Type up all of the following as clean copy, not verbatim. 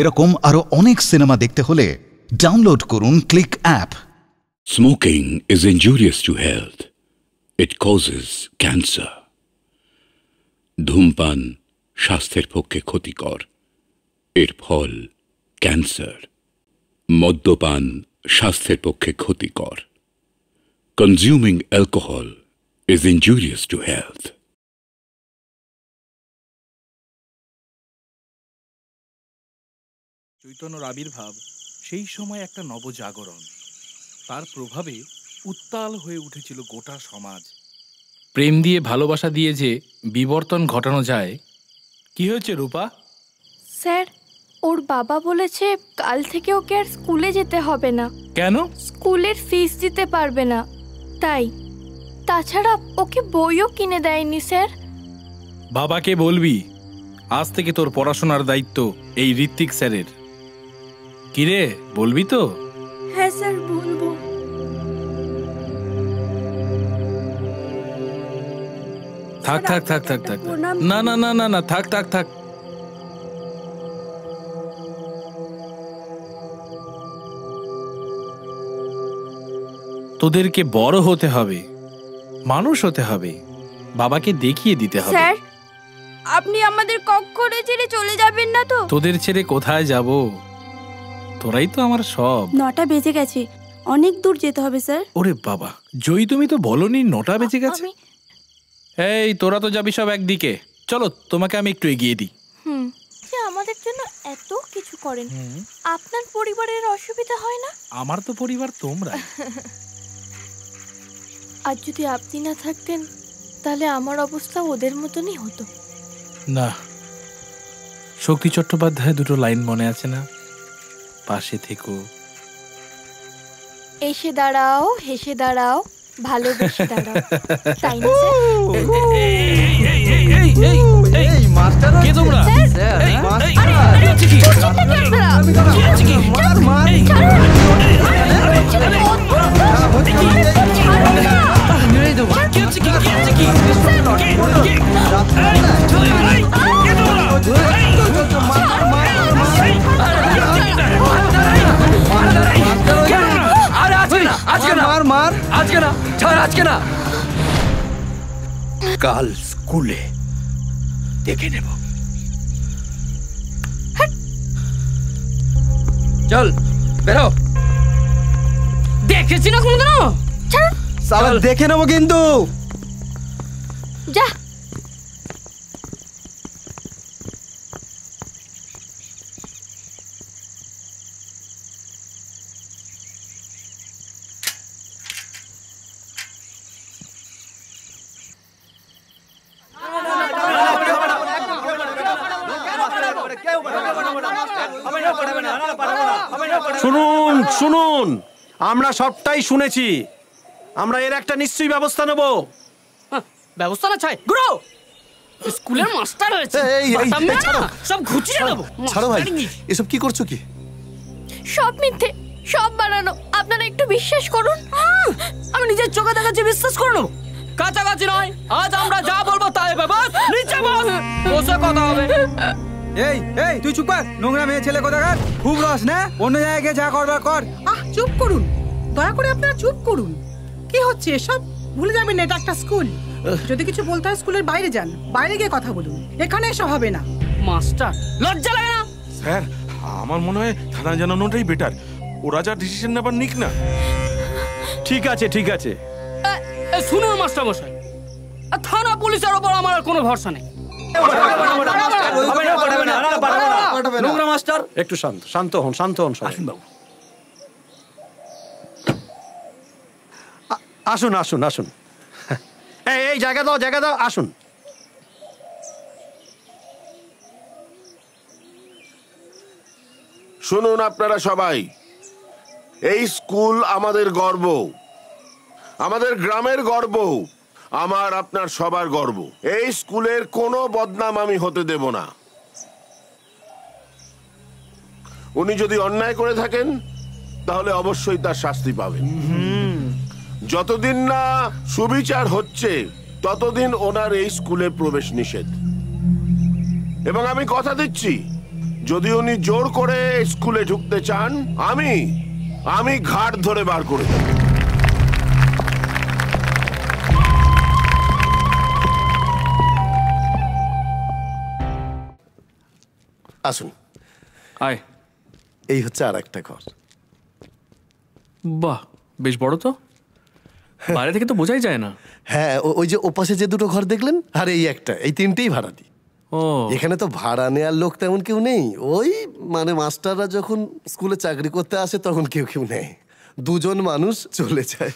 এরকম আরো অনেক সিনেমা দেখতে হলে ডাউনলোড করুন click app. Smoking is injurious to health. It causes cancer. ধূমপান স্বাস্থ্যের পক্ষে ক্ষতিকর, এর ফল ক্যান্সার। মদ্যপান স্বাস্থ্যের পক্ষে ক্ষতিকর। Consuming alcohol is injurious to health. চৈতন্যর আবির্ভাব সেই সময় একটা নবজাগরণ। তার প্রভাবে উত্তাল হয়ে উঠেছিল গোটা সমাজ। প্রেম দিয়ে ভালোবাসা দিয়ে যে বিবর্তন ঘটানো যায়। কি হয়েছে রূপা? স্যার, ওর বাবা বলেছে কাল থেকে ওকে আর স্কুলে যেতে হবে না। কেন? স্কুলের ফিস দিতে পারবে না তাই। তাছাড়া ওকে বইও কিনে দেয়নি স্যার। বাবাকে বলবি আজ থেকে তোর পড়াশোনার দায়িত্ব এই ঋত্বিক স্যারের। কিরে, বলবি তো? হ্যাঁ স্যার, বলবো। থাক থাক থাক থাক থাক, না না না না না, থাক থাক থাক। তোদেরকে বড় হতে হবে, মানুষ হতে হবে, বাবাকে দেখিয়ে দিতে হবে। স্যার, আপনি আমাদের কক্ষরে ছেড়ে চলে যাবেন না তো? তোদের ছেড়ে কোথায় যাব? তোরাই তো আমার সব। 9টা বেজে গেছে, অনেক দূর যেতে হবে স্যার। ওরে বাবা, জয়ী তুমি তো বলনি 9টা বেজে গেছে। এই তোরা তো যাবি সব একদিকে, চলো তোমাকে আমি একটু এগিয়ে দিই। যে আমাদের জন্য এত কিছু করেন, আপনার পরিবারের অসুবিধা হয় না? আমার তো পরিবার তোমরা। আর যদি আপনি না থাকতেন তাহলে আমার অবস্থা ওদের মতনই হতো। না, শক্তি চট্টোপাধ্যায় দুটো লাইন মনে আছে না? পাশে থেকো, এসে দাঁড়াও, হেসে দাঁড়াও, ভালোবেসে দাঁড়াও, তাই না কাল স্কুলে দেখে নেব। চল বেরো। দেখেছি না কোনদিনও? সালা দেখে নেবো কিন্তু। যা। শুনুন শুনুন, আমরা সবটাই শুনেছি। আমরা এর একটা নিশ্চয়ই ব্যবস্থা নেব। ব্যবস্থা না চাই গুরু, স্কুলের মাস্টার হয়েছে, সব ঘুচিয়ে দেব। ছাড়ো ভাই, এসব কি করছো? কি সব মিথ্যে, সব বানানো। আপনারা একটু বিশ্বাস করুন। আমি নিজের চোখে দেখাচ্ছি, বিশ্বাস করে নেবো? কাছাকাছি নয়, আজ আমরা যা বলবো তাই হবে। নিচে বস, বসে কথা হবে। এই এই তুই চুপ কর, নোংরা মেয়ে ছেলে কোথাকার। খুব রস না, অন্য জায়গায় যা করবার কর। চুপ করুন, দয়া করে আপনারা চুপ করুন। কি হচ্ছে এসব? ভুলে যাবেন, এটা একটা স্কুল। যদি কিছু বলতে হয় স্কুলের বাইরে যান, বাইরে গিয়ে কথা বলুন, এখানে এসব হবে না। মাস্টার লজ্জা লাগে না? স্যার, আমার মনে হয় থানা জানানোটাই বেটার। ওরা যা ডিসিশন নেবার নিক না। ঠিক আছে ঠিক আছে। শুনুন মাস্টার মশাই, থানা পুলিশের ওপর আমার কোনো ভরসা নেই। নোংরা মাস্টার, একটু শান্ত শান্ত হন, শান্ত হন। আসুন আসুন আসুন। এই জায়গা দাও, জায়গা দাও, আসুন। শুনুন আপনারা সবাই, এই স্কুল আমাদের গর্ব, আমাদের গ্রামের গর্ব, আমার আপনার সবার গর্ব। এই স্কুলের কোনো বদনাম আমি হতে দেব না। উনি যদি অন্যায় করে থাকেন তাহলে অবশ্যই তার শাস্তি পাবেন। যতদিন না সুবিচার হচ্ছে ততদিন ওনার এই স্কুলে প্রবেশ নিষেধ। এবং আমি কথা দিচ্ছি, যদি উনি জোর করে স্কুলে ঢুকতে চান, আমি ঘাট ধরে বার করে দেব। আসুন। আয়। এই হচ্ছে আর একটা ঘর। বাহ, বেশ বড় তো। বাইরে থেকে তো বোঝাই যায় না। হ্যাঁ, ওই যে ওপাশে যে দুটো ঘর দেখলেন, আর এই একটা, এই তিনটেই ভাড়া দিই। ও, এখানে তো ভাড়া নেওয়ার লোক তেমন কেউ নেই। ওই মানে মাস্টাররা যখন স্কুলে চাকরি করতে আসে তখন কেউ নেই, দুজন মানুষ চলে যায়।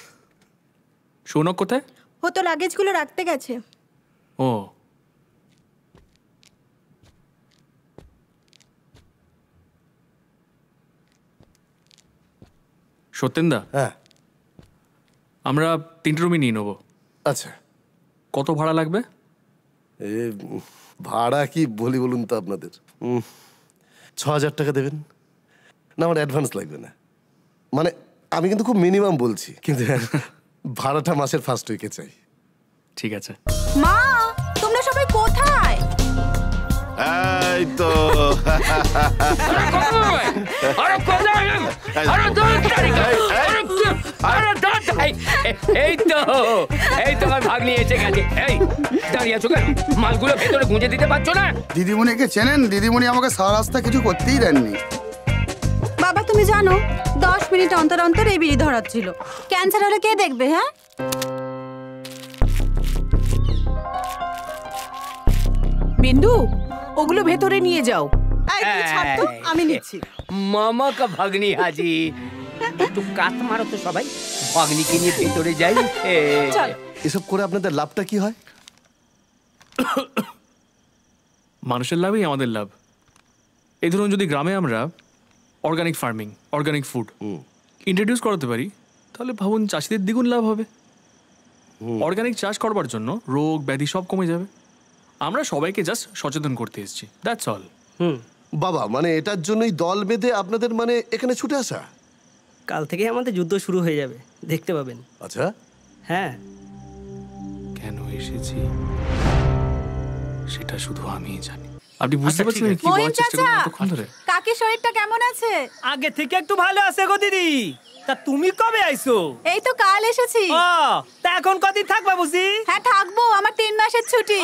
সৌনক কোথায়? ও তো লাগেজগুলো রাখতে গেছে। ও, সত্যেনদা, হ্যাঁ, আমরা 3টে রুমই নিয়ে নেবো। আচ্ছা, কত ভাড়া লাগবে? ভাড়া কি বলি বলুন তো আপনাদের? 6,000 টাকা দেবেন না? আমার অ্যাডভান্স লাগবে না। মানে আমি কিন্তু খুব মিনিমাম বলছি, কিন্তু ভাড়াটা মাসের ফার্স্ট উইকে চাই। ঠিক আছে। মা, তোমরা সবাই কোথায়? এই তো এই তো আমার ভাগ্নি এসে গেছে। এই দাঁড়িয়ে আছো কেন? মালগুলো ভেতরে গুঁজে দিতে পারছো না? দিদিমণিকে চেনেন? দিদিমণি আমাকে সারা রাস্তা কিছু করতেই দেননি। বাবা, তুমি জানো 10 মিনিট অন্তর অন্তর এই বিড়ি ধরাচ্ছিল। ক্যান্সার হলে কে দেখবে? হ্যাঁ, বিন্দু, ওগুলো ভেতরে নিয়ে যাও। আমি নিচ্ছি। মামা কা ভাগ্নি হাজি। একটু কাত মারো তো সবাই, ভাগ্নিকে নিয়ে ভেতরে যাই। এসব করে আপনাদের লাভটা কি হয়? মানুষের লাভই আমাদের লাভ। এই ধরুন, যদি গ্রামে আমরা organic farming, organic food introduce করাতে পারি, তাহলে ভাবুন চাষিদের দ্বিগুণ লাভ হবে। অর্গানিক চাষ করবার জন্য রোগ ব্যাধি সব কমে যাবে। আমরা সবাইকে জাস্ট সচেতন করতে এসেছি, দ্যাটস অল। বাবা, মানে এটার জন্যই দল বেঁধে আপনাদের মানে এখানে ছুটে আসা? কাল থেকে আমাদের যুদ্ধ শুরু হয়ে যাবে, দেখতে পাবেন। আচ্ছা, হ্যাঁ। কেন এসেছি সেটা শুধু আমিই জানি। আপনি বুঝতে পারছেন কি বলার চেষ্টা করছেন এতক্ষণ ধরে? কাকি শরীরটা কেমন আছে? আগে থেকে একটু ভালো আছে গো দিদি। তা তুমি কবে আইছো? এই তো কাল এসেছি। তা এখন কদিন থাকবা বুঝি? হ্যাঁ, থাকবো। আমার 3 মাসের ছুটি।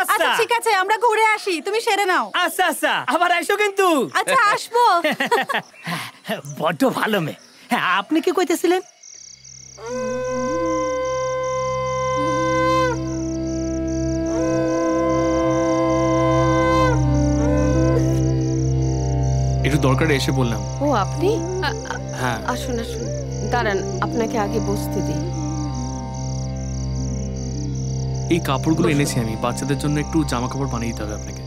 আচ্ছা, ঠিক আছে, আমরা ঘুরে আসি, তুমি সেরে নাও। আচ্ছা আচ্ছা, আবার আইসো কিন্তু। আচ্ছা, আসবো। বড্ড ভালো মেয়ে। হ্যাঁ, আপনি কি কইতেছিলেন? একটু দরকারে এসে বললাম। ও, আপনি? হ্যাঁ, আসুন আসুন, দাঁড়ান, আপনাকে আগে বসতে দিই। এই কাপড়গুলো এনেছি আমি, বাচ্চাদের জন্য একটু জামা কাপড় বানিয়ে দিতে হবে আপনাকে।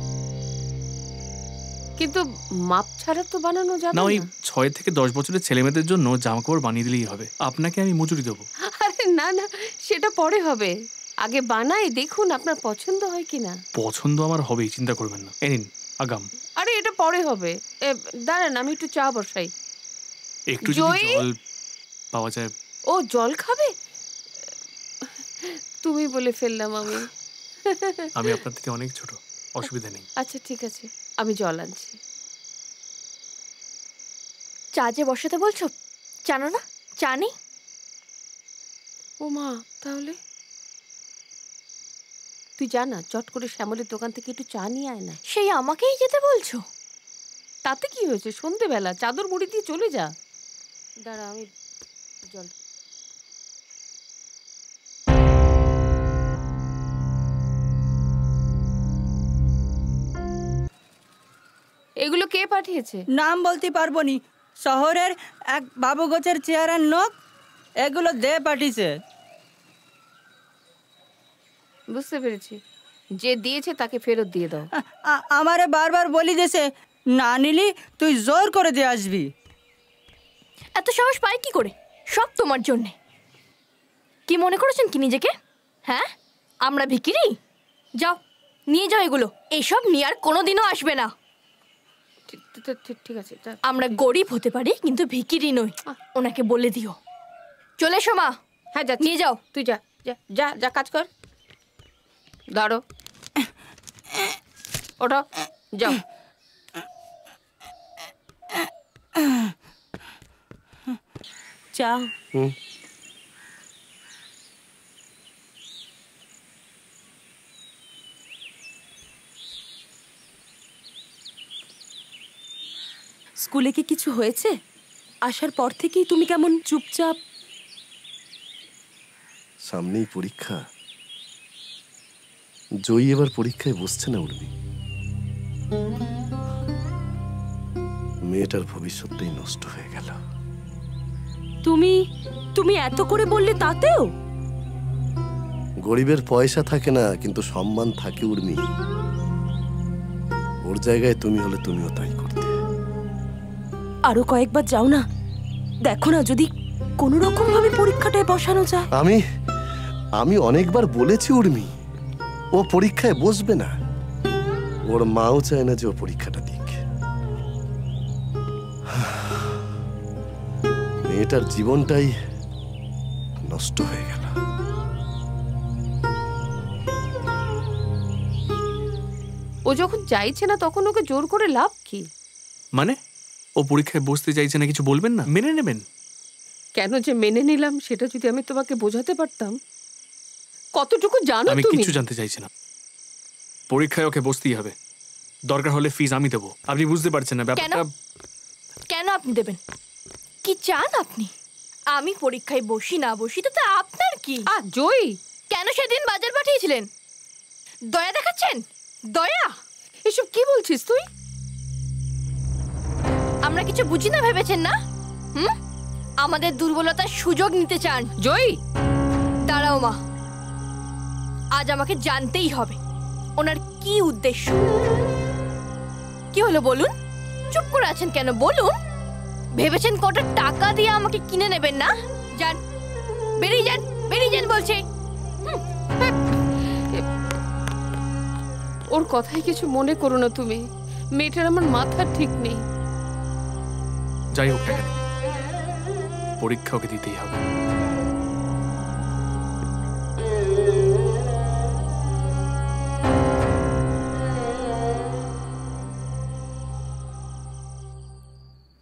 কিন্তু মাপ ছাড়া তো বানানো যাবে না, না। ওই 6 থেকে 10 বছরের ছেলেমেয়েদের জন্য জামা কাপড় বানিয়ে দিলেই হবে। আপনাকে আমি মজুরি দেবো। আরে না না, সেটা পরে হবে। আগে বানাই দেখুন আপনার পছন্দ হয় কিনা। পছন্দ আমার হবেই, চিন্তা করবেন না। এই নিন আগাম। আরে এটা পরে হবে, দাঁড়ান আমি একটু চা বসাই। একটু যদি জল পাওয়া যায়। ও, জল খাবে? তুমি বলে ফেললাম আমি। আমি আপনার থেকে অনেক ছোট, অসুবিধা নেই। আচ্ছা ঠিক আছে, আমি জল আনছি। চা যে বসাতে বলছো, জানো না চা নেই? ও মা, তাহলে তুই জানা চট করে শ্যামলের দোকান থেকে একটু চা নিয়ে আয় না। সেই আমাকেই যেতে বলছো? তাতে কি হয়েছে, সন্ধেবেলা চাদর মুড়ি দিয়ে চলে যা। দাঁড়া, আমি জল। এগুলো কে পাঠিয়েছে? নাম বলতে পারবো নি, শহরের এক বাবু গোছের চেয়ারের লোক এগুলো দে পাঠিয়েছে। বুঝতে পেরেছি, যে দিয়েছে তাকে ফেরত দিয়ে দাও। আমারে বারবার বলি দিয়েছে, না নিলি তুই জোর করে দিয়ে আসবি। এত সাহস পায় কি করে? সব তোমার জন্যে। কি মনে করেছেন কি নিজেকে? হ্যাঁ, আমরা ভিখিরি? যাও নিয়ে যাও এগুলো। এইসব নিয়ে আর কোনোদিনও আসবে না। ঠিক আছে, আমরা গরিব হতে পারি কিন্তু ভিখিরি নই, ওনাকে বলে দিও। চলে এসো মা। হ্যাঁ, যা, নিয়ে যাও। তুই যা যা যা যা, কাজ কর। দাঁড়ো, ওঠো, যাও। চা। স্কুলে কি কিছু হয়েছে? আসার পর থেকেই তুমি কেমন চুপচাপ। সামনেই পরীক্ষা, জয়ী এবার পরীক্ষায় বসছে না উর্মি। মেয়েটার ভবিষ্যৎটাই নষ্ট হয়ে গেল। তুমি তুমি এত করে বললে তাতেও? গরিবের পয়সা থাকে না, কিন্তু সম্মান থাকে উর্মি। ওর জায়গায় তুমি হলে তুমিও তাই করতে। আরো কয়েকবার যাও না, দেখো না যদি কোনো রকম ভাবে পরীক্ষাটায় বসানো যায়। আমি অনেকবার বলেছি উর্মি, ও পরীক্ষায় বসবে না। ওর মাও চায় না যে ও পরীক্ষাটা দিক। মেয়েটার জীবনটাই নষ্ট হয়ে গেল। ও যখন চাইছে না তখন ওকে জোর করে লাভ কি? মানে ও পরীক্ষায় বসতে চাইছে না, কিছু বলবেন না? মেনে নেবেন। কেন যে মেনে নিলাম সেটা যদি আমি তোমাকে বোঝাতে পারতাম। কতটুকু জানো আমি তুমি? কিছু জানতে চাইছি না। পরীক্ষায় ওকে বসতেই হবে, দরকার হলে ফিস আমি দেবো। আপনি বুঝতে পারছেন না ব্যাপারটা। কেন আপনি দেবেন? কি চান আপনি? আমি পরীক্ষায় বসি না বসি তো আপনার কি? জয়ী কেন সেদিন বাজার পাঠিয়েছিলেন? দয়া দেখাচ্ছেন? দয়া? এসব কি বলছিস তুই? আমরা কিছু বুঝি না ভেবেছেন না? আমাদের দুর্বলতার সুযোগ নিতে চান। জয়ী দাঁড়াও মা, আজ আমাকে জানতেই হবে ওনার কি উদ্দেশ্য। কি হলো বলুন? চুপ করে আছেন কেন? বলুন। ভেবেছেন কটা টাকা দিয়ে আমাকে কিনে নেবেন না? যান, বেরিয়ে যান, বেরিয়ে যান বলছে। ওর কথাই কিছু মনে করো না তুমি। মেয়েটার আমার মাথা ঠিক নেই। যাই হোক না কেন, পরীক্ষা ওকে দিতেই হবে।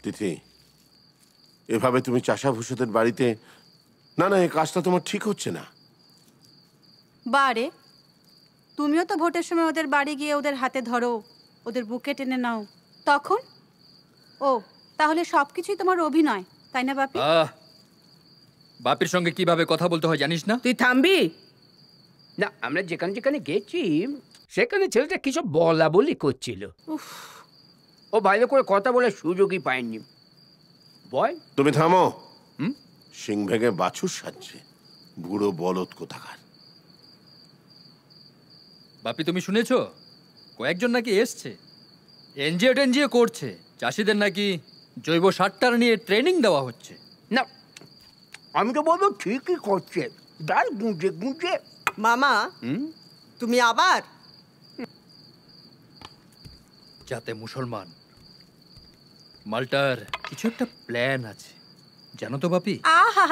তিথি, এভাবে তুমি চাষা ভূষদের বাড়িতে, না না, এই কাজটা তোমার ঠিক হচ্ছে না। বারে, তুমিও তো ভোটের সময় ওদের বাড়ি গিয়ে ওদের হাতে ধরো, ওদের বুকে টেনে নাও, তখন ও তাহলে সবকিছুই তোমার অভিনয়, তাই না বাপি? বাপির সঙ্গে কিভাবে কথা বলতে হয় জানিস না? তুই থামবি না। আমরা যেখানে যেখানে গেছি সেখানে ছেলেটা কিছু বলা বলি করছিল। ও ভালো করে কথা বলার সুযোগই পায়নি। বল। তুমি থামো। সিং ভেঙে বাছুর সাজছে, বুড়ো বলদ কোথাকার। বাপি তুমি শুনেছো? কয়েকজন নাকি এসছে, এনজিও টেনজিও করছে, চাষিদের নাকি জৈব সার নিয়ে ট্রেনিং দেওয়া হচ্ছে। না, আমি তো বলবো ঠিকই করছে। ডাল গুঁজে গুঁজে। মামা, তুমি আবার? যাতে মুসলমান মাল্টার কিছু একটা প্ল্যান আছে, জানো তো বাপি? আহা,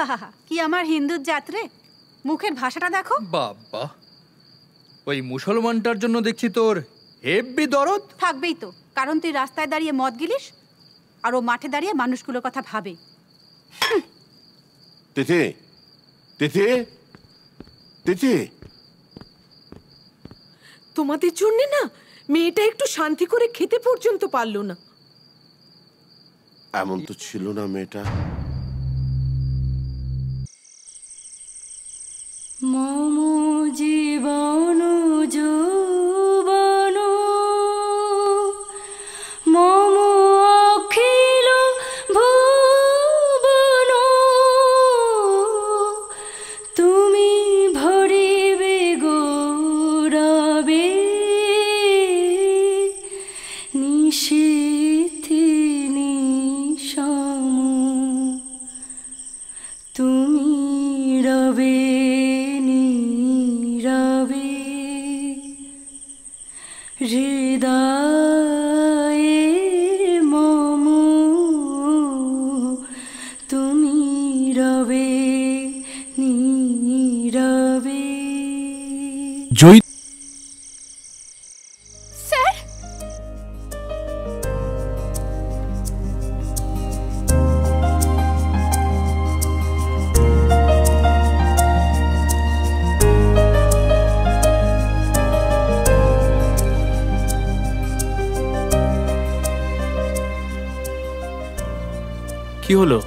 কি আমার হিন্দুর যাত্রে, মুখের ভাষাটা দেখো। বাবা, ওই মুসলমানটার জন্য দেখছি তোর হেব্বি দরদ। থাকবেই তো, কারণ তুই রাস্তায় দাঁড়িয়ে মদ গিলিস আর ও মাঠে দাঁড়িয়ে মানুষগুলোর কথা ভাবে। তিথি, তিথি, তিথি, তোমাদের জন্য না মেয়েটা একটু শান্তি করে খেতে পর্যন্ত পারলো না। এমন তো ছিল না মেয়েটা। মম জীবন যৌবন মম অখিল ভুবন তুমি ভরিবে গৌরবে নিশীথি নিশম তুমি রবে নীরবে। কি হলো?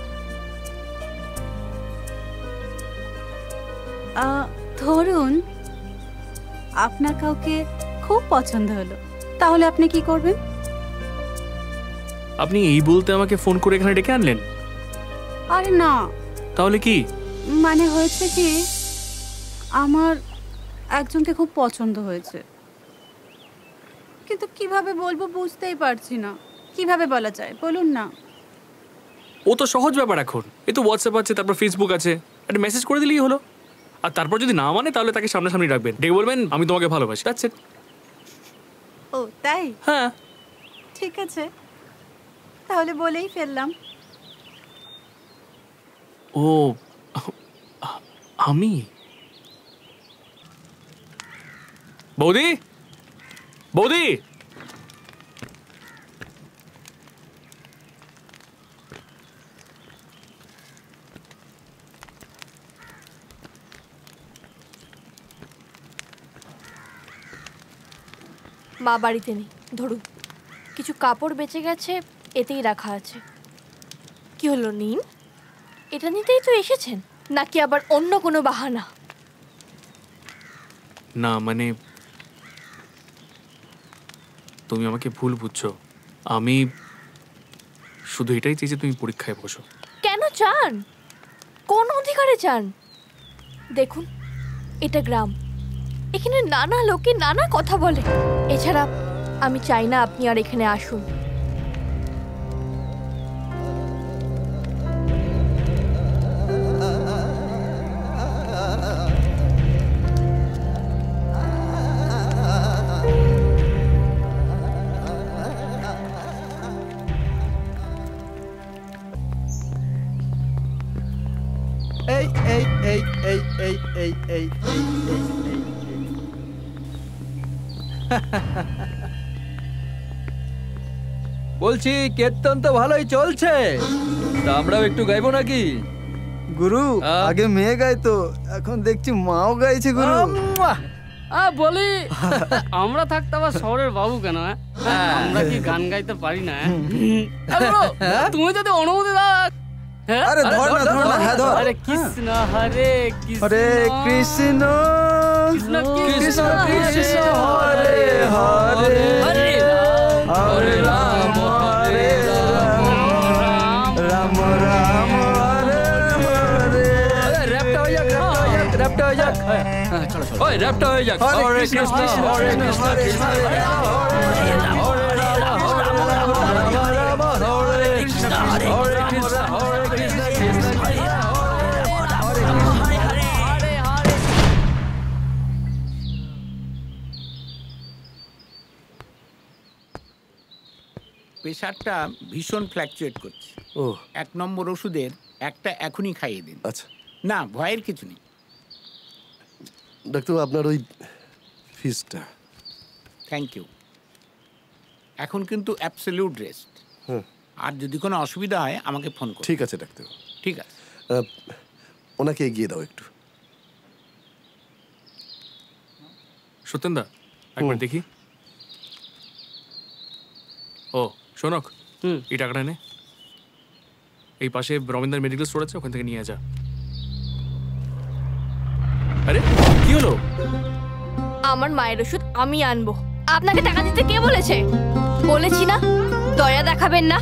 ধরুন আপনার কাউকে খুব পছন্দ হলো, তাহলে আপনি কি করবেন? আপনি এই বলতে আমাকে ফোন করে এখানে ডেকে আনলেন? আরে না, তাহলে কি মানে হয়েছে কি, আমার একজনকে খুব পছন্দ হয়েছে, কিন্তু কিভাবে বলবো বুঝতেই পারছি না। কিভাবে বলা যায় বলুন না? ও তো সহজ ব্যাপার এখন, এই তো হোয়াটসঅ্যাপ আছে, তারপর ফেসবুক আছে, একটা মেসেজ করে দিলেই হলো। আর তারপর যদি না মানে তাহলে তাকে সামনাসামনি রাখবেন, ডেকে বলবেন আমি তোমাকে ভালোবাসি, দ্যাটস ইট। ও তাই? হ্যাঁ ঠিক আছে, তাহলে বলেই ফেললাম। ও আমি? বৌদি, বৌদি, মা বাড়িতে নেই, ধরুন কিছু কাপড় বেঁচে গেছে, এতেই রাখা আছে। কি হলো, নিন। এটা নিতেই তো এসেছেন, নাকি আবার অন্য কোনো বাহানা? না মানে তুমি আমাকে ভুল বুঝছো, আমি শুধু এটাই চাই যে তুমি পরীক্ষায় বসো। কেন চান? কোন অধিকারে চান? দেখুন, এটা গ্রাম, এখানে নানা লোকে নানা কথা বলে। এছাড়া আমি চাই না আপনি আর এখানে আসুন। এই এই এই এই এই এই এই এই বলছি কীর্তন তো ভালোই চলছে, তা আমরাও একটু গাইবো নাকি? গুরু আগে মেয়ে গাইতো, এখন দেখছি মাও গাইছে গুরু। বলি আমরা থাকতে আবার শহরের বাবু কেন? আমরা কি গান গাইতে পারি না? তুমি যদি অনুমতি দাও। আরে ধর না, ধর না, হ্যাঁ ধর। হরে কৃষ্ণ হরে হরে কৃষ্ণ কৃষ্ণ কৃষ্ণ কৃষ্ণ হরে হরে হরে রাম হরে রাম রাম রাম হরে হরে। র্যাপটা হয়ে যাক, র্যাপটা হয়ে যাক, চলো চলো, ওই র্যাপটা হয়ে যাক। হরে কৃষ্ণ হরে কৃষ্ণ কৃষ্ণ হরে রাম হরে রাম হরে রাম হরে কৃষ্ণ হরে কৃষ্ণ হরে কৃষ্ণ কৃষ্ণ হরে হরে হরে হরে। প্রেশারটা ভীষণ ফ্ল্যাকচুয়েট করছে। ও, 1 নম্বর ওষুধের একটা এখনই খাইয়ে দিন। আচ্ছা। না, ভয়ের কিছু নেই। ডাক্তার আপনার ওই ফিসটা। Thank you. এখন কিন্তু অ্যাবসলিউট রেস্ট। হ্যাঁ, আর যদি কোনো অসুবিধা হয় আমাকে ফোন করো। ঠিক আছে ডাক্তার। ঠিক আছে। ওনাকে এগিয়ে দাও একটু। সত্যেন্দা একবার দেখি। ও শোনক, এই টাকাটা নে, এই পাশে রবীন্দ্র মেডিকেল স্টোর আছে, ওখান থেকে নিয়ে যা। আরে কি হলো? আমার মায়ের ওষুধ আমি আনবো, আপনাকে টাকা দিতে কে বলেছে? বলেছি না, দয়া দেখাবেন না।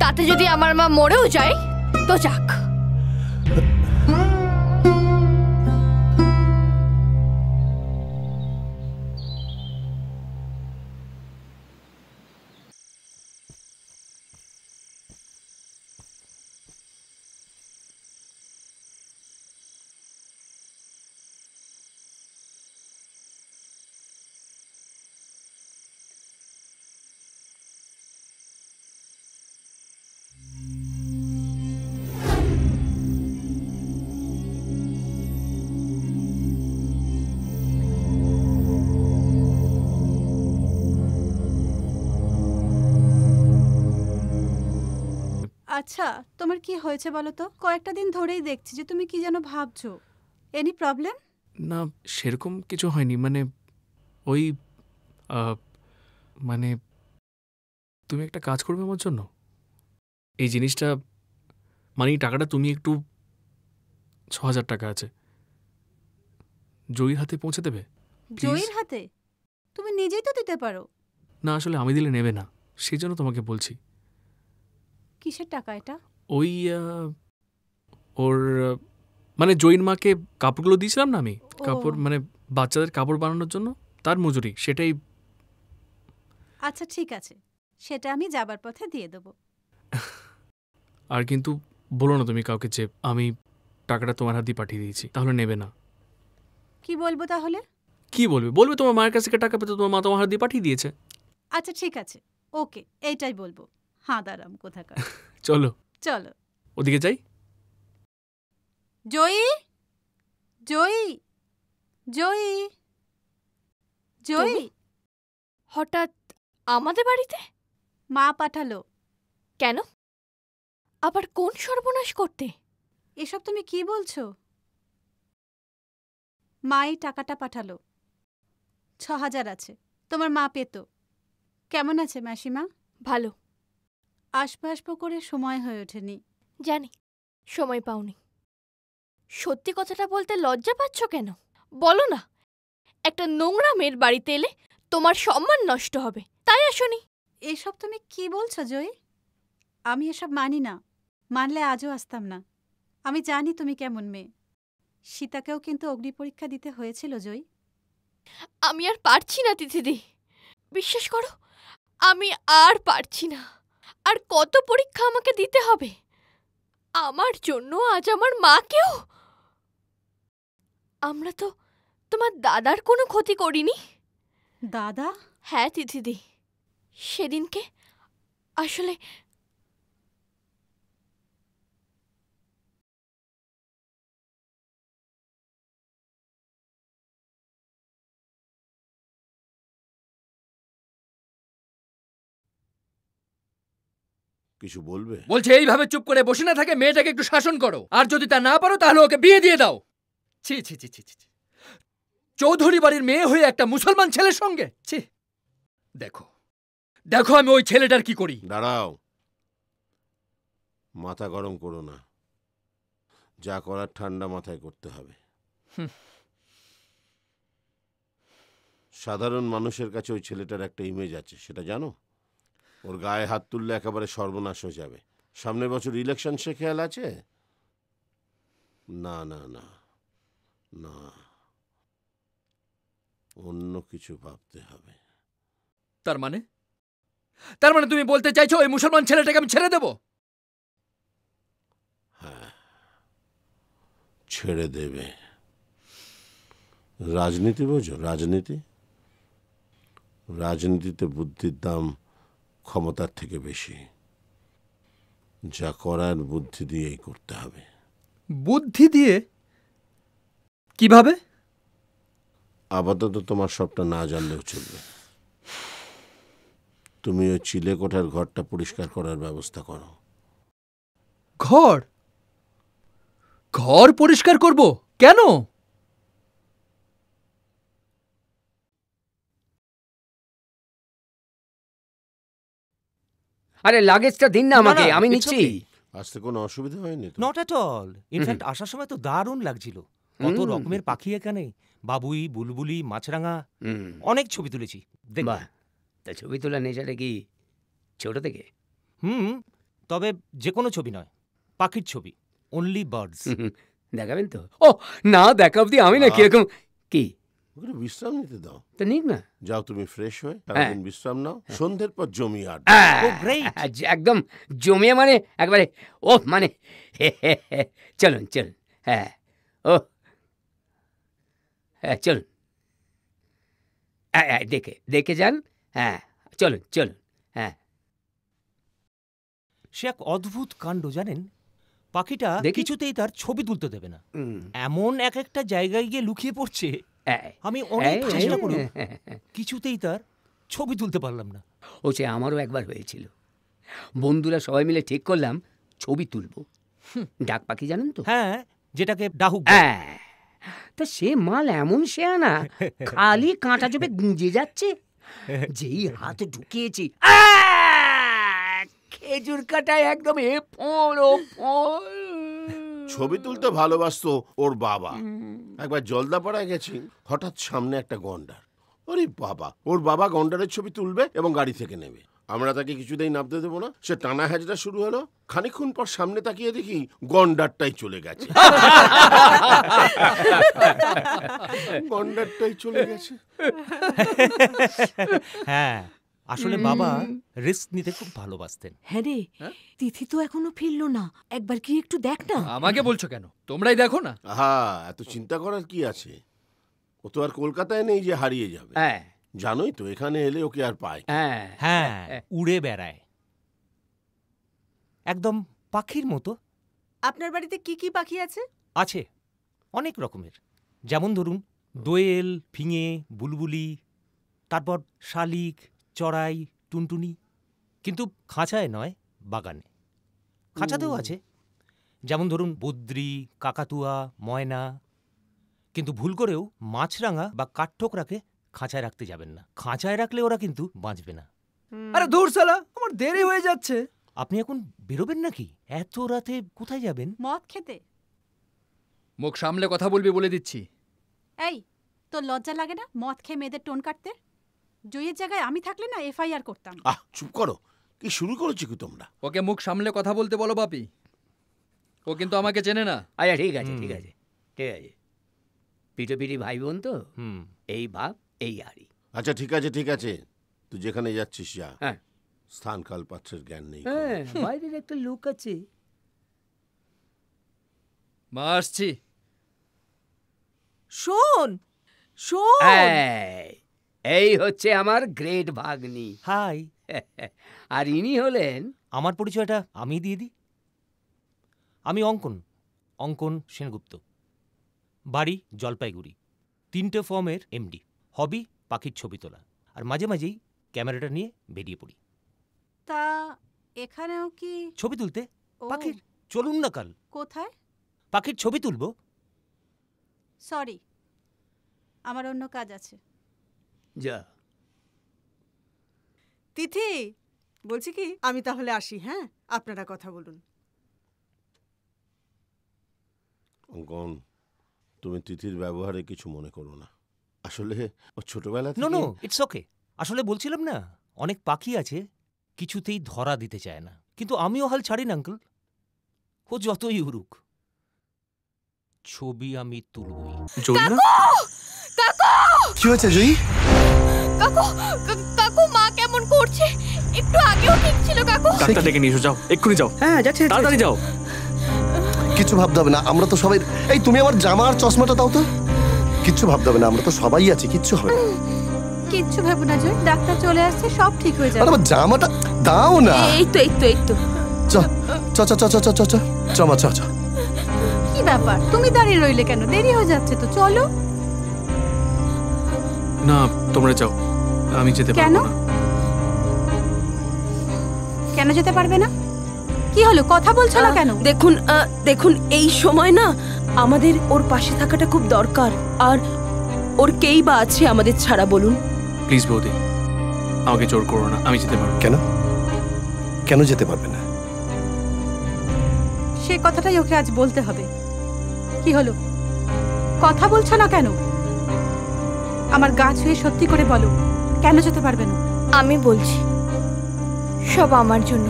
তাতে যদি আমার মা মরেও যায় তো যাক। আচ্ছা, তোমার কি হয়েছে বলো তো? কয়েকটা দিন ধরেই দেখছি যে তুমি কি যেন ভাবছো। Any problem? না সেরকম কিছু হয়নি, মানে ওই মানে তুমি একটা কাজ করবে আমার জন্য। এই জিনিসটা মানে এই টাকাটা তুমি একটু ৬,০০০ টাকা আছে, জয়ীর হাতে পৌঁছে দেবে? জয়ীর হাতে? তুমি নিজেই তো দিতে পারো। না আসলে আমি দিলে নেবে না, সেই জন্য তোমাকে বলছি। কিসের টাকা এটা? ওই ওর মানে জয়ীর মাকে কাপড়গুলো দিয়েছিলাম না আমি, কাপড় মানে বাচ্চাদের কাপড় বানানোর জন্য, তার মজুরি সেটাই। আচ্ছা ঠিক আছে, সেটা আমি যাবার পথে দিয়ে দেবো। আর কিন্তু বলো না তুমি কাউকে যে আমি টাকাটা তোমার হাত দিয়ে পাঠিয়ে দিয়েছি, তাহলে নেবে না। কি বলবো তাহলে? কি বলবে? বলবে তোমার মায়ের কাছ থেকে টাকা পেতে তোমার মা তোমার হাত দিয়ে পাঠিয়ে দিয়েছে। আচ্ছা ঠিক আছে, ওকে, এইটাই বলবো। হ্যাঁ দাঁড়াম কোথাকার। চলো চলো ওদিকে যাই। জয়ী, জয়ী, জয়ী, জয়ী। হঠাৎ আমাদের বাড়িতে? মা পাঠালো। কেন? আবার কোন সর্বনাশ করতে? এসব তুমি কি বলছো? মা এই টাকাটা পাঠালো, ৬,০০০ আছে, তোমার মা পেত। কেমন আছে মাসিমা? ভালো। আসবো আসবো করে সময় হয়ে ওঠেনি। জানি সময় পাওনি। সত্যি কথাটা বলতে লজ্জা পাচ্ছ কেন? বলো না, একটা নোংরা মেয়ের বাড়িতে এলে তোমার সম্মান নষ্ট হবে, তাই আসনি। এসব তুমি কি বলছো জয়ী? আমি এসব মানি না, মানলে আজও আসতাম না। আমি জানি তুমি কেমন মেয়ে। সীতাকেও কিন্তু অগ্নি পরীক্ষা দিতে হয়েছিল জয়ী। আমি আর পারছি না তিথিদি, বিশ্বাস করো আমি আর পারছি না। আর কত পরীক্ষা আমাকে দিতে হবে? আমার জন্য আজ আমার মাকেও। আমরা তো তোমার দাদার কোনো ক্ষতি করিনি। দাদা? হ্যাঁ তিথিদি, সেদিনকে আসলে কিছু বলবে? বলছে এইভাবে চুপ করে বসে না থাকে মেয়েটাকে একটু শাসন করো, আর যদি তা না পারো তাহলে ওকে বিয়ে দিয়ে দাও। ছি ছি ছি ছি ছি, চৌধুরী বাড়ির মেয়ে হয়ে একটা মুসলমান ছেলের সঙ্গে। ছি, দেখো দেখো আমি ওই ছেলেটার কি করি। দাঁড়াও, মাথা গরম করো না, যা করার ঠান্ডা মাথায় করতে হবে। সাধারণ মানুষের কাছে ওই ছেলেটার একটা ইমেজ আছে, সেটা জানো? ওর গায়ে হাত তুললে একেবারে সর্বনাশ হয়ে যাবে। সামনের বছর ইলেকশন, সে খেয়াল আছে? না না না না, অন্য কিছু ভাবতে হবে। তার মানে তুমি বলতে চাইছো ওই মুসলমান ছেলেটাকে আমি ছেড়ে দেব? হ্যাঁ, ছেড়ে দেবে। রাজনীতি বোঝো? রাজনীতি, রাজনীতিতে বুদ্ধির দাম ক্ষমতার থেকে বেশি। যা করার বুদ্ধি দিয়েই করতে হবে। বুদ্ধি দিয়ে? কিভাবে? আপাতত তোমার সবটা না জানলেও চলবে। তুমি ওই চিলে কোঠার ঘরটা পরিষ্কার করার ব্যবস্থা করো। ঘর? ঘর পরিষ্কার করব কেন? আরে লাগেজটা দিন না আমাকে, আমি নিচ্ছি। আসতে কোনো অসুবিধা হয়নি তো? Not at all. ইনফ্যাক্ট আসার সময় তো দারুণ লাগছিল। কত রকমের পাখি এখানে, বাবুই, বুলবুলি, মাছরাঙা, অনেক ছবি তুলেছি। বাহ, তা ছবি তোলা নেশাটা কি ছোট থেকে? তবে যে কোনো ছবি নয়, পাখির ছবি, অনলি বার্ডস। দেখাবেন তো? ও না, দেখা অব্দি আমি না কিরকম কি বিশ্রাম নিতে দাও। তো নিক না। যাও তুমি ফ্রেশ হয়ে সারাদিন বিশ্রাম নাও, সন্ধ্যের পর জমিয়ে একদম জমিয়ে মানে একবারে ও মানে চলুন চলুন। হ্যাঁ ও হ্যাঁ চলুন, দেখে দেখে যান। হ্যাঁ চলুন চলুন। হ্যাঁ, সে এক অদ্ভুত কাণ্ড জানেন। পাখিটা কিছুতেই তার ছবি তুলতে দেবে না, এমন এক একটা জায়গায় গিয়ে লুকিয়ে পড়ছে। আমি অনেক চেষ্টা করি, কিছুতেই তার ছবি তুলতে পারলাম না। ও সে আমারও একবার হয়েছিল। বন্ধুরা সবাই মিলে ঠিক করলাম ছবি তুলবো। ডাক পাখি জানেন তো? হ্যাঁ, যেটাকে ডাহুক। তা সে মাল এমন শেয়ানা, খালি কাঁটা চোপে গুঁজে যাচ্ছে। যেই হাত ঢুকিয়েছি খেজুর কাটায় একদম ছবি তুলতে ভালোবাসতো ওর বাবা। একবার জলদাপাড়ায় গেছি, হঠাৎ সামনে একটা গন্ডার। ওরে বাবা, ওর বাবা গন্ডারের ছবি তুলবে এবং গাড়ি থেকে নেবে। আমরা তাকে কিছুতেই নামতে দেবো না। সে টানা হ্যাজরা শুরু হলো। খানিকক্ষণ পর সামনে তাকিয়ে দেখি গন্ডারটাই চলে গেছে। গন্ডারটাই চলে গেছে। হ্যাঁ, আসলে বাবা রিস্ক নিতে খুব ভালোবাসতেন। হ্যাঁ রে, তিথি তো এখনো ফিরলো না, একবার কি একটু দেখ না। আমাকে বলছো কেন? তোমরাই দেখো না। হ্যাঁ, এত চিন্তা করার কি আছে? ও তো আর কলকাতায় নেই যে হারিয়ে যাবে। জানোই তো, এখানে এলে ওকে আর পায়। হ্যাঁ, উড়ে বেড়ায় একদম পাখির মতো। আপনার বাড়িতে কি কি পাখি আছে? আছে অনেক রকমের। যেমন ধরুন দোয়েল, ফিঙে, বুলবুলি, তারপর শালিক, চড়াই, টুনটুনি। কিন্তু খাঁচায় নয়, বাগানে। খাঁচাতেও আছে, যেমন ধরুন বদ্রি, কাকাতুয়া, ময়না। কিন্তু ভুল করেও মাছরাঙা বা কাঠঠোকরাকে খাঁচায় রাখতে যাবেন না। খাঁচায় রাখলে ওরা কিন্তু বাঁচবে না। আরে দূর শালা, আমার দেরি হয়ে যাচ্ছে। আপনি এখন বেরোবেন নাকি? এত রাতে কোথায় যাবেন? মদ খেতে। মুখ সামলে কথা বলবি বলে দিচ্ছি। এই, তোর লজ্জা লাগে না মদ খেয়ে মেয়েদের টোন কাটতে? জয়ের জায়গায় আমি থাকলে না এফআইআর করতাম। চুপ করো, কি শুরু করেছো কি তোমরা? ওকে মুখ সামলে কথা বলতে বলো বাপি। ও কিন্তু আমাকে চেনে না। আচ্ছা ঠিক আছে, ঠিক আছে, ঠিক আছে। পিঠোপিঠি ভাই বোন তো, এই বাপ এই হাড়ি। আচ্ছা ঠিক আছে, ঠিক আছে, তুই যেখানে যাচ্ছিস যা। স্থান কাল পাত্রের জ্ঞান নেই। বাইরের একটা লোক আছে। মা আসছি। শোন শোন, এই হচ্ছে আমার গ্রেট ভাগ্নি। হাই। আর ইনি হলেন, আমার পরিচয়টা আমি দিয়ে দিই। আমি অঙ্কন সেনগুপ্ত। বাড়ি জলপাইগুড়ি। 3টে ফর্মের এমডি। হবি পাখির ছবি তোলা। আর মাঝে মাঝেই ক্যামেরাটা নিয়ে বেরিয়ে পড়ি। তা এখানেও কি ছবি তুলতে? পাখির। চলুন না কাল। কোথায়? পাখির ছবি তুলবো। সরি, আমার অন্য কাজ আছে। যা। তিথি, বলছি কি আমি তাহলে আসি। হ্যাঁ, আপনারা কথা বলুন। অঙ্কন, তুমি তিথির ব্যবহারে কিছু মনে করো না। আসলে ও ছোটবেলা থেকে। No, it's okay. আসলে বলছিলাম না, অনেক পাখি আছে কিছুতেই ধরা দিতে চায় না। কিন্তু আমিও হাল ছাড়ি না আঙ্কেল। ও যতই উড়ুক, ছবি আমি তুলবই। কি হয়েছে জয়ী? কাকু মা কেমন করছে? একটু আগেও ঠিক ছিল কাকু। ডাক্তার ডেকে নিয়ে এসো, যাও, এক্ষুনি যাও। হ্যাঁ যাচ্ছে, তাড়াতাড়ি যাও। কিছু ভাবতে হবে না, আমরা তো সবাই। এই তুমি আমার জামা আর চশমাটা দাও তো। কিচ্ছু ভাবতে হবে না, আমরা তো সবাই আছি, কিচ্ছু হবে না। কিচ্ছু ভেবো না জয়, ডাক্তার চলে আসছে, সব ঠিক হয়ে যাবে। আরে আমার জামাটা দাও না। এই তো চ চ চ চ চ চ চ চমা চ চ। কি ব্যাপার, তুমি দাঁড়িয়ে রইলে কেন? দেরি হয়ে যাচ্ছে তো, চলো। না, তোমরা যাও, আমি যেতে পারবো কেন? না। কেন যেতে পারবে না? কি হলো, কথা বলছো না কেন? দেখুন এই সময় না আমাদের ওর পাশে থাকাটা খুব দরকার। আর ওর কেই বা আছে আমাদের ছাড়া, বলুন? প্লিজ বৌদি, আমাকে জোর করো না, আমি যেতে পারবো। কেন কেন যেতে পারবে না? সে কথাটাই ওকে আজ বলতে হবে। কি হলো, কথা বলছো না কেন? আমার গা ছুঁয়ে সত্যি করে বলো, কেন যেতে পারবে না? আমি বলছি, সব আমার জন্য।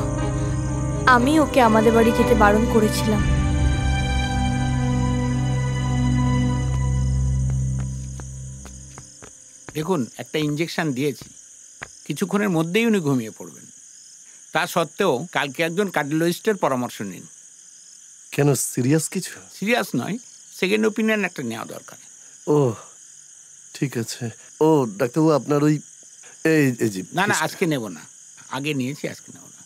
আমি ওকে আমাদের বাড়ি যেতে বারণ করেছিলাম। দেখুন, একটা ইঞ্জেকশন দিয়েছি, কিছুক্ষণের মধ্যেই উনি ঘুমিয়ে পড়বেন। তা সত্ত্বেও কালকে একজন কার্ডিওলজিস্টের পরামর্শ নিন। কেন, সিরিয়াস কিছু? সিরিয়াস নয়, সেকেন্ড ওপিনিয়ন একটা নেওয়া দরকার। ও ঠিক আছে। ও ডাক্তারবাবু, আপনার ওই এই জি। না, আজকে নেব না, আগে নিয়েছি, আজকে নেব না।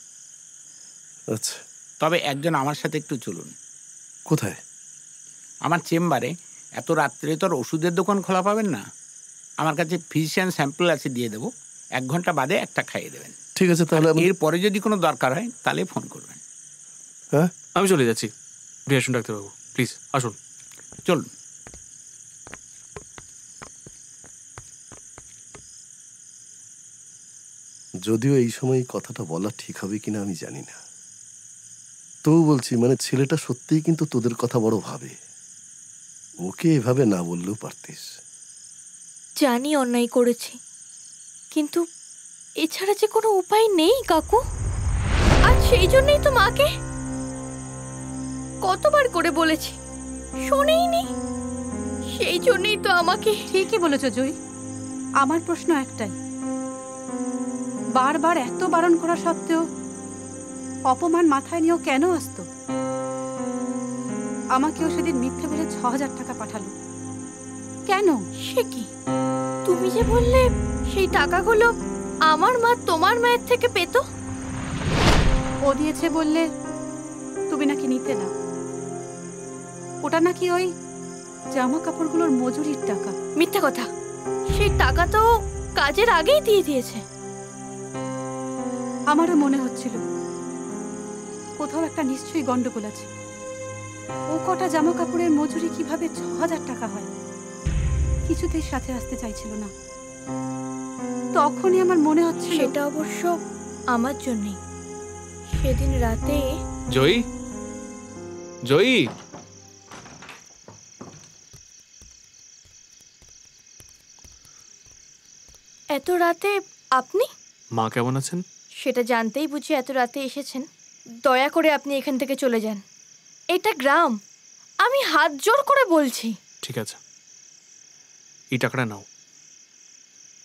আচ্ছা, তবে একজন আমার সাথে একটু চলুন। কোথায়? আমার চেম্বারে। এত রাত্রে তো আর ওষুধের দোকান খোলা পাবেন না। আমার কাছে ফিজিশিয়ান স্যাম্পল আছে, দিয়ে দেবো। 1 ঘন্টা বাদে একটা খাইয়ে দেবেন। ঠিক আছে, তাহলে এরপরে যদি কোনো দরকার হয় তাহলে ফোন করবেন। হ্যাঁ, আমি চলে যাচ্ছি। আসুন ডাক্তারবাবু, প্লিজ আসুন। চলুন। যদিও এই সময় কথাটা বলা ঠিক হবে কিনা আমি জানি না, তবু বলছি মানে ছেলেটা সত্যিই কিন্তু তোদের কথা বড় ভাবে। ওকে এভাবে না বললেও পারতিস। জানি অন্যায় করেছি, কিন্তু এছাড়া যে কোনো উপায় নেই কাকু। আর সেই জন্যই তো মাকে কতবার করে বলেছি, শোনেইনি। সেই জন্যই তো আমাকে। ঠিকই বলেছ জয়ী। আমার প্রশ্ন একটাই, বারবার এত বারণ করা সত্ত্বেও অপমান মাথায় নিয়েও কেন আসতো? আমাকেও সেদিন মিথ্যে বলে ৬,০০০ টাকা পাঠালো কেন? সে কি, তুমি যে বললে সেই টাকাগুলো আমার মা তোমার মায়ের থেকে পেত? ও দিয়েছে বললে তুমি নাকি নিতে না। ওটা নাকি ওই জামা কাপড়গুলোর মজুরির টাকা। মিথ্যা কথা, সেই টাকা তো কাজের আগেই দিয়ে দিয়েছে। আমারও মনে হচ্ছিল কোথাও একটা নিশ্চয়ই গন্ডগোল আছে। ও কটা জামা কাপড়ের মজুরি কিভাবে ৬,০০০ টাকা হয়? কিছুতেই সাথে আসতে চাইছিল না। তখনই আমার মনে হচ্ছে সেটা অবশ্য আমার জন্যই। সেদিন রাতে জয়ী, জয়ী, এত রাতে আপনি? মা কেমন আছেন? সেটা জানতেই বুঝি এত রাতে এসেছেন। দয়া করে আপনি এখান থেকে চলে যান। এটা গ্রাম, আমি হাত জোড় করে বলছি। ঠিক আছে, এই টাকাটা নাও।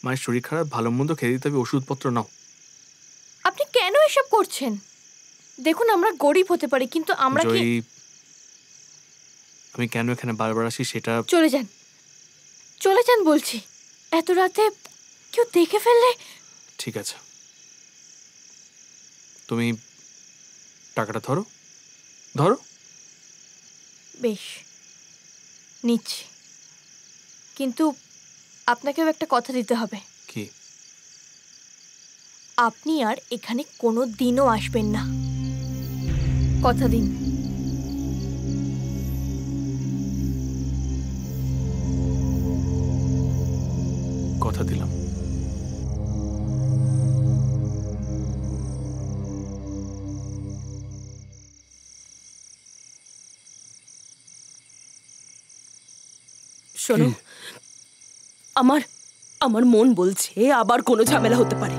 মায়ের শরীর খারাপ, ভালো মন্দ খেয়ে দিতে হবে, ওষুধপত্র নাও। আপনি কেন এসব করছেন? দেখুন, আমরা গরিব হতে পারি, কিন্তু আমরা কি... জয়ী, আমি কেন এখানে বারবার আসি সেটা... চলে যান, চলে যান বলছি। এত রাতে কেউ দেখে ফেললে... ঠিক আছে, তুমি টাকাটা ধরো, ধরো। বেশ, নিচ্ছি, কিন্তু আপনাকেও একটা কথা দিতে হবে। কি? আপনি আর এখানে কোনো দিনও আসবেন না, কথা দিন। কথা দিলাম। শোনো, আমার আমার মন বলছে আবার কোনো ঝামেলা হতে পারে।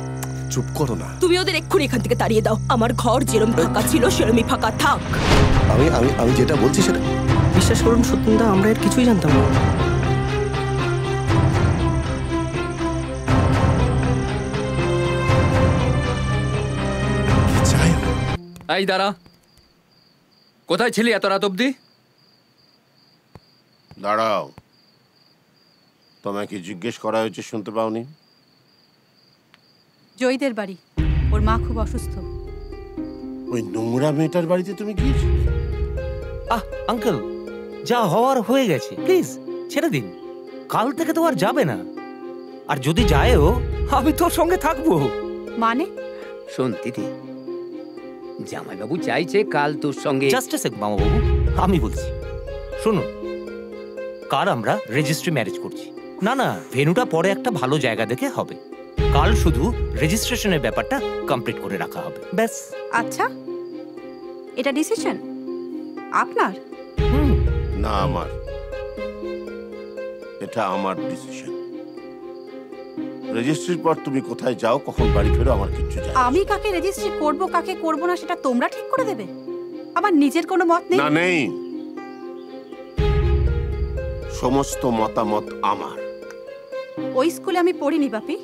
চুপ করো না। তুমি ওদের এক্ষুনি এখান থেকে তাড়িয়ে দাও। আমার ঘর যেরম ফাঁকা ছিল সেরমই ফাঁকা থাক। আমি আমি আমি যেটা বলছি সেটা বিশ্বাস করুন সত্যিদা, আমরা এর কিছুই জানতাম না। এই দাঁড়া, কোথায় ছিলি এত রাত অবধি? দাঁড়াও, তোমাকে জিজ্ঞেস করা হয়েছে, শুনতে পাওনি? জয়ীদের বাড়ি, ওর মা খুব অসুস্থ। ওই নোংরা মেয়েটার বাড়িতে তুমি গিয়েছিলে? আঙ্কেল, যা হওয়ার হয়ে গেছে, প্লিজ ছেড়ে দিন। কাল থেকে তো আর যাবে না, আর যদি যায়ও আমি তোর সঙ্গে থাকবো। মানে? শোন দিদি, জামাইবাবু চাইছে কাল তোর সঙ্গে। জাস্ট এ সেক মামাবাবু, আমি বলছি শুনুন, কাল আমরা রেজিস্ট্রি ম্যারেজ করছি। না না, ভেন্যুটা পরে একটা ভালো জায়গা দেখে হবে। কাল শুধু রেজিস্ট্রেশনের ব্যাপারটা কমপ্লিট করে রাখা হবে, ব্যাস। আচ্ছা, এটা ডিসিশন আপনার? না, আমার। এটা আমার ডিসিশন। রেজিস্ট্রির পর তুমি কোথায় যাও, কখন বাড়ি ফেরো, আমার কিচ্ছু যায় না। আমি কাকে রেজিস্ট্রি করব কাকে করব না সেটা তোমরা ঠিক করে দেবে? আমার নিজের কোনো মত নেই? না, নেই। সমস্ত মতামত আমার। ওই স্কুলে আমি পড়িনি বাপি।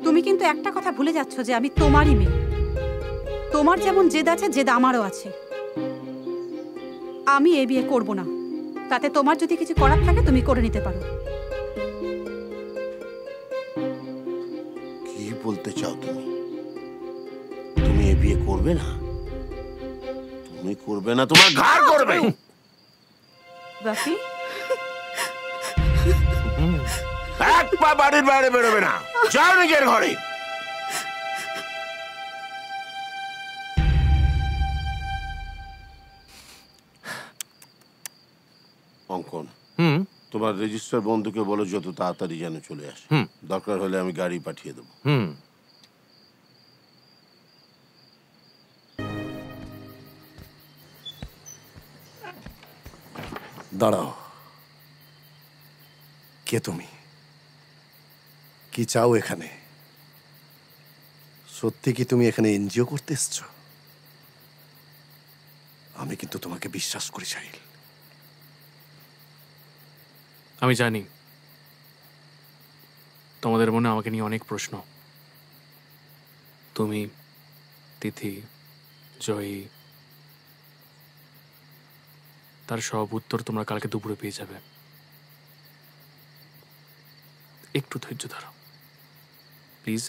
তুমি কিন্তু একটা কথা ভুলে যাচ্ছ যে আমি তোমারই মেয়ে। তোমার যেমন জেদ আছে, জেদ আমারও আছে। আমি এই বিয়ে করব না। তাতে তোমার যদি কিছু করার থাকে তুমি করে নিতে পারো। কি বলতে চাও তুমি? তুমি এই বিয়ে করবে না? তুমি করবে না, তোমার ঘাড় করবে। বাপি, এক পা বাড়ির বাইরে বেরোবে না, যাও নিজের ঘরে। অঙ্কন, তোমার রেজিস্ট্রার বন্ধুকে বলো যত তাড়াতাড়ি যেন চলে আসে। দরকার হলে আমি গাড়ি পাঠিয়ে দেবো। দাঁড়াও, কে তুমি? কি চাও এখানে? সত্যি কি তুমি এখানে এনজিও করতে এসছো? আমি কিন্তু তোমাকে বিশ্বাস করি সাহিল। আমি জানি তোমাদের মনে আমাকে নিয়ে অনেক প্রশ্ন। তুমি, তিথি, জয়ী, তার সব উত্তর তোমরা কালকে দুপুরে পেয়ে যাবে। একটু ধৈর্য ধরো প্লিজ।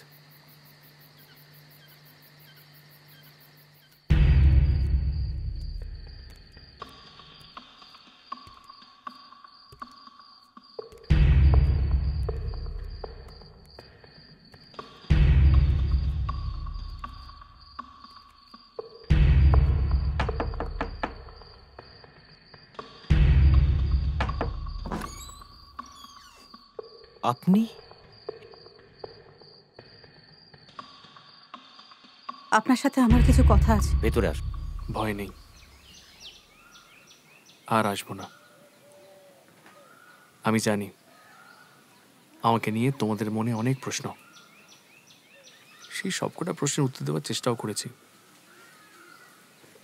আপনি? আপনার সাথে আমার কিছু কথা আছে। ভেতরে আস। ভয় নেই, আর আসবো না। আমি জানি আমাকে নিয়ে তোমাদের মনে অনেক প্রশ্ন। সেই সবকটা প্রশ্নের উত্তর দেওয়ার চেষ্টাও করেছি,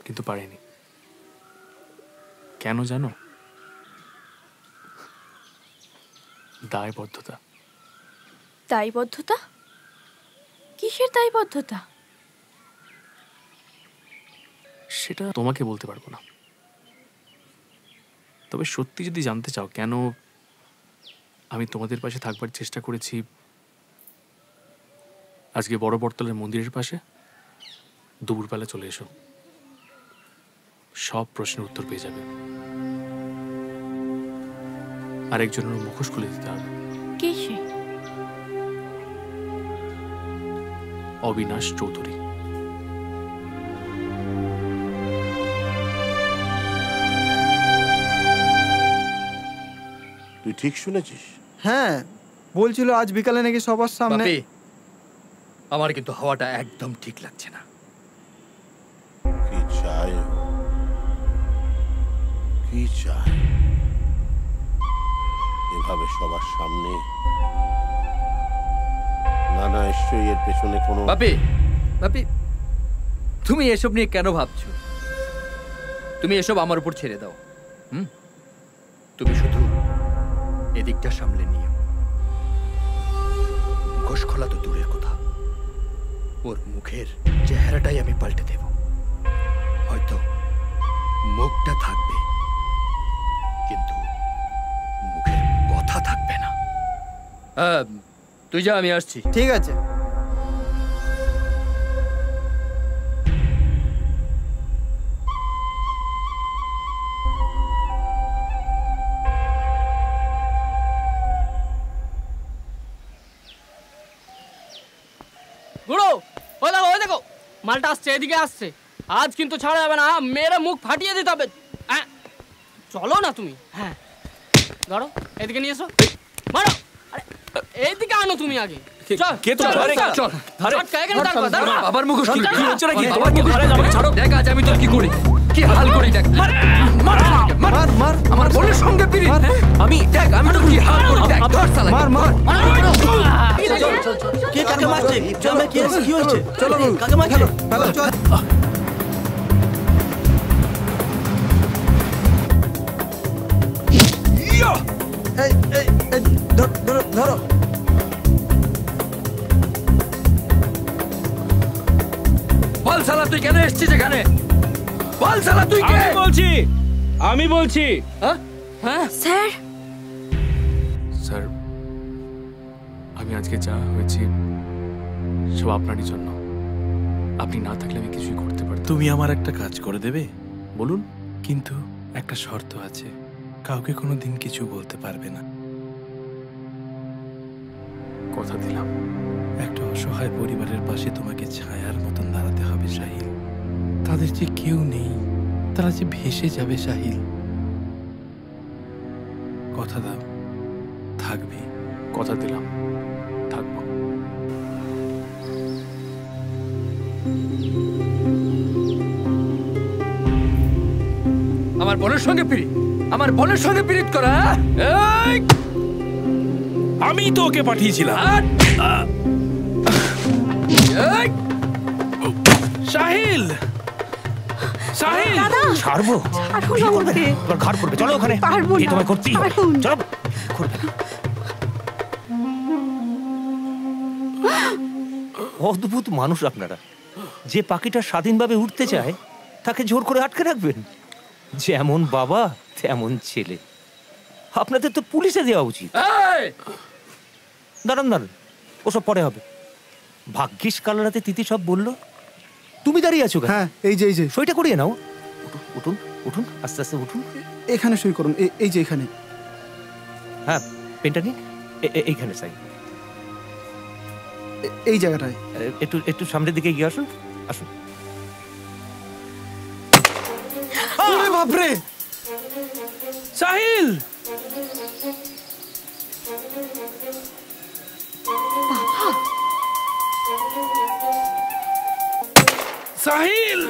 কিন্তু পারিনি। কেন জানো? দায়বদ্ধতা। দায়বদ্ধতা? কিসের দায়বদ্ধতা? সেটা তোমাকে বলতে পারবো না, তবে সত্যি যদি জানতে চাও কেন আমি তোমাদের পাশে থাকবার চেষ্টা করেছি, আজকে বড় বটতলার মন্দিরের পাশে দুপুরবেলা চলে এসো, সব প্রশ্নের উত্তর পেয়ে যাবে। আরেকজনের মুখোশ খুলে দিতে হবে। কে সে? অবিনাশ চৌধুরী। তুই ঠিক শুনেছিস? হ্যাঁ, বলছিল আজ বিকালে নাকি সবার সামনে। বাপি, আমার কিন্তু হাওয়াটা একদম ঠিক লাগছে না। কি চাই? কি চাই? এভাবে সবার সামনে? না না, নিশ্চয়ই এর পেছনে কোনো। বাপি, বাপি, তুমি এসব নিয়ে কেন ভাবছো? তুমি এসব আমার উপর ছেড়ে দাও। তুমি শুধু এদিকটা সামলে নিও। মুখোশ খোলা তো দূরের কথা, ওর মুখের চেহারাটাই আমি পাল্টে দেব। হয়তো মুখটা থাকবে, কিন্তু মুখের কথা থাকবে না। তুই যা, আমি আসছি। ঠিক আছে। গুরু, ওই দেখো মালটা আসছে, এদিকে আসছে। আজ কিন্তু ছাড়া যাবে না, মেয়েরা মুখ ফাটিয়ে দিতে হবে। চলো না তুমি। হ্যাঁ, ধরো, এদিকে নিয়ে এসো, মারো। আরে এইদিকে আনো তুমি আগে। বাবার মুখোশ খুলে কি হচ্ছে নাকি? বাবার মুখোশ ছাড়ো, দেখ আজ আমি তোর কি করি, কি হাল করি। দেখ, মার মার মার, আমার বোনের সঙ্গে পিড়ি। আমি দেখ, আমি তোর কি হাল করি। দেখ, ধর শালা, মার মার। কে কাকে মারছে? চল ভাই, কি হয়েছে? চলো, কাকে মারছে? চল। এই এই এই, ধরো ধরো ধরো। বল শালা, তুই কেন এসেছিস এখানে? বল শালা, তুই কে? আমি বলছি। হ্যাঁ স্যার। স্যার, আমি আজকে যা হয়েছি সব আপনারই জন্য। আপনি না থাকলে আমি কিছুই করতে পারতাম। তুমি আমার একটা কাজ করে দেবে? বলুন। কিন্তু একটা শর্ত আছে, কাউকে কোনোদিন কিছু বলতে পারবে না। কথা দিলাম। একটা অসহায় পরিবারের পাশে তোমাকে ছায়ার মতন দাঁড়াতে হবে সাহিল। তাদের যে কেউ নেই, তারা যে ভেসে যাবে সাহিল। কথা দাও, থাকবে? কথা দিলাম, থাকবো। আমার বোনের সঙ্গে ফিরি। আমার বোনের সঙ্গে পীড়িত করা? এই! আমি তো ওকে পাঠিয়েছিলাম। এই! সাহিল, সাহিল, ছাড়বো? কি করবে? তোর ঘাড় পড়বে, চলো ওখানে। কি তোমায় করতেই হবে, চলো। করবে না। অদ্ভুত মানুষ আপনারা। যে পাখিটা স্বাধীনভাবে উঠতে চায় তাকে জোর করে আটকে রাখবেন। যেমন বাবা তেমন ছেলে। আপনাদের তো পুলিশে দেওয়া উচিত। দাঁড়ান দাঁড়ান, ওসব পরে হবে। ভাগ্যিস কাল রাতে তিথি সব বললো। তুমি দাঁড়িয়ে আছো? হ্যাঁ, এই যে সইটা করিয়ে নাও। উঠুন উঠুন, আস্তে আস্তে উঠুন। এখানে সই করুন, এই যে এখানে। হ্যাঁ, পেনটা নিন, এইখানে সাইন। এই জায়গাটায় একটু একটু সামনের দিকে গিয়ে আসুন, আসুন। আরে বাপরে! Sahil, Sahil,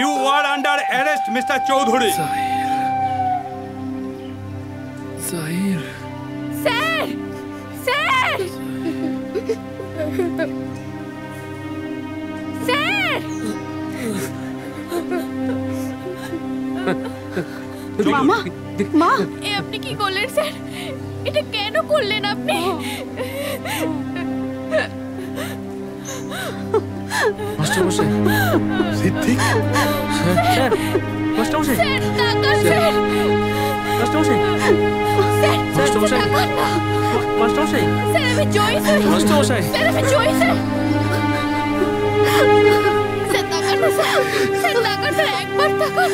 You are under arrest, Mr. Chaudhary. Sahil, sir, sir, sir! মামা, মা! এ আপনি কি করলেন স্যার? এটা কেন করলেন আপনি? মাস্টারমশাই, সিদ্দিক, স্যার, মাস্টারমশাই, স্যার, তাকান স্যার! মাস্টারমশাই, স্যার, মাস্টারমশাই, তাকান না! মাস্টারমশাই, স্যার, আমি জয়ী স্যার! মাস্টারমশাই! স্যার, আমি জয়ী স্যার! স্যার, তাকান না স্যার! স্যার, তাকান স্যার! একবার তাকান!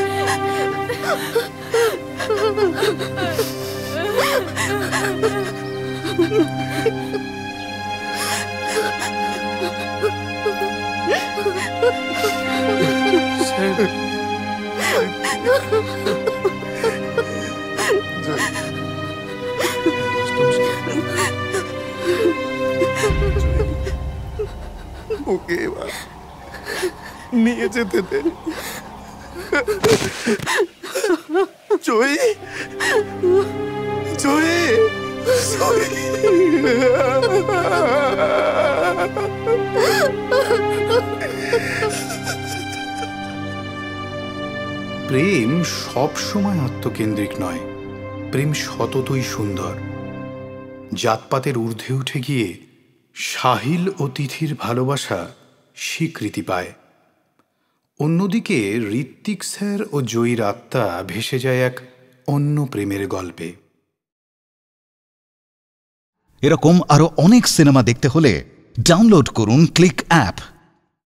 ওকে এবার নিয়ে যেতে দে। জয়ী, জয়ী, প্রেম সব সময় আত্মকেন্দ্রিক নয়। প্রেম সততই সুন্দর। জাতপাতের ঊর্ধ্বে উঠে গিয়ে সাহিল ও তিথির ভালোবাসা স্বীকৃতি পায়। অন্যদিকে ঋত্বিক স্যার ও জয়ীর আত্মা ভেসে যায় এক অন্য প্রেমের গল্পে। এরকম আরো অনেক সিনেমা দেখতে হলে ডাউনলোড করুন ক্লিক অ্যাপ।